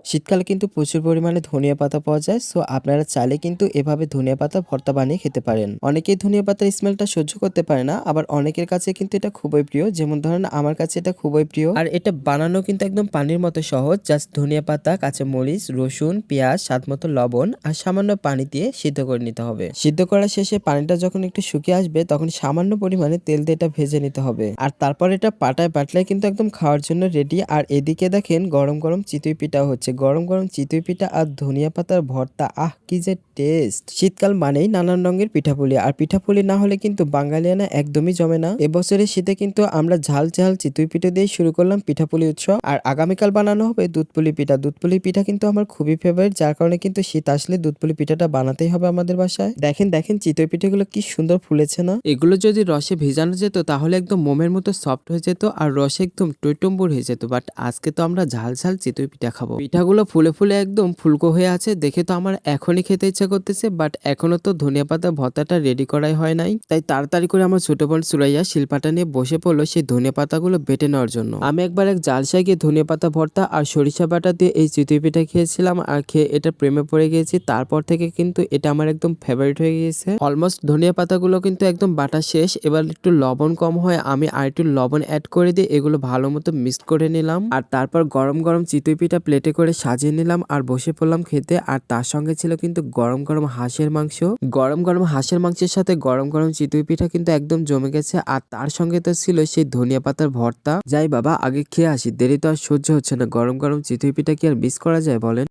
শীতকালে কিন্তু প্রচুর পরিমাণে ধনিয়া পাতা পাওয়া যায়। সো আপনারা চাইলে কিন্তু এভাবে ধনিয়া পাতা ভর্তা বানিয়ে খেতে পারেন। অনেকেই ধনিয়া পাতার স্মেলটা সহ্য করতে পারে না, আবার অনেকের কাছে কিন্তু এটা খুবই প্রিয়। যেমন ধরেন আমার কাছে এটা খুবই প্রিয়। আর এটা বানানো কিন্তু একদম পানির মতো সহজ। জাস্ট ধনিয়া পাতা, কাঁচামরিচ, রসুন, পেঁয়াজ, স্বাদমতো লবণ আর সামান্য পানি দিয়ে সিদ্ধ করে নিতে হবে। সিদ্ধ করার শেষে পানিটা যখন একটু শুকিয়ে আসবে তখন সামান্য পরিমাণে তেল দিয়ে এটা ভেজে নিতে হবে। আর তারপর এটা পাটায় বাটলে কিন্তু একদম খাওয়ার জন্য রেডি। আর এদিকে দেখেন গরম গরম চিতই পিঠা হচ্ছে। গরম গরম চিতই পিঠা আর ধনিয়া পাতার ভর্তা, আহ কি যে টেস্ট! শীতকাল মানেই নানান রঙের পিঠাপুলি, আর পিঠাপুলি না হলে কিন্তু বাঙালিয়ানা একদমই জমে না। এবছরের শীতে কিন্তু আমরা ঝাল ঝাল চিতই পিঠা দিয়ে শুরু করলাম পিঠাপুলি উৎসব। আর আগামীকাল বানানো হবে দুধপুলি পিঠা। দুধপুলি পিঠা কিন্তু আমার খুবই ফেভারিট, যার কারণে কিন্তু শীত আসলে দুধপুলি পিঠাটা বানাতেই হবে আমাদের বাসায়। দেখেন দেখেন চিতই পিঠাগুলো কি সুন্দর ফুলেছে না? এগুলো যদি রসে ভেজানো যেত তাহলে একদম মোমের মতো সফট হয়ে যেত আর রসে একদম টইটম্বুর হয়ে যেত। বাট আজকে তো আমরা ঝাল ঝাল চিতই পিঠা খাবো। পিঠাগুলো ফুলে ফুলে একদম ফুলকো হয়ে আছে, দেখে তো আমার এখনই খেতে ইচ্ছা করতেছে। বাট এখনো তো ধনিয়া পাতা ভর্তাটা রেডি করাই হয় নাই, তাই তাড়াতাড়ি করে আমার ছোট বোন সুরাইয়া শিলপাটা নিয়ে বসে পড়লো সেই ধনিয়া পাতাগুলো বেটে নেওয়ার জন্য। আমি একবার এক জালসায় গিয়ে ধনিয়া পাতা ভর্তা আর সরিষা বাটা দিয়ে এই চিতই পিঠা খেয়েছিলাম, আর খেয়ে এটা প্রেমে পড়ে গিয়েছি। তারপর থেকে কিন্তু এটা আমার একদম ফেভারিট হয়ে গিয়েছে। অলমোস্ট ধনিয়া পাতাগুলো কিন্তু একদম বাটা শেষ। এবার একটু লবণ কম হয়, আমি আর একটু লবণ অ্যাড করে দিয়ে এগুলো ভালো মতো মিক্স করে নিলাম। আর তারপর গরম গরম চিতই পিঠা প্লেটে করে সাজিয়ে নিলাম আর বসে পড়লাম খেতে। আর তার সঙ্গে ছিল কিন্তু গরম গরম হাঁসের মাংস। গরম গরম হাঁসের মাংসের সাথে গরম গরম চিতই পিঠা কিন্তু একদম জমে গেছে। আর তার সঙ্গে তো ছিল সেই ধনিয়া পাতার ভর্তা। যাই বাবা, আগে খেয়ে আসি, দেরি তো আর সহ্য হচ্ছে না। গরম গরম চিতই পিঠা কি আর মিস করা যায় বলেন?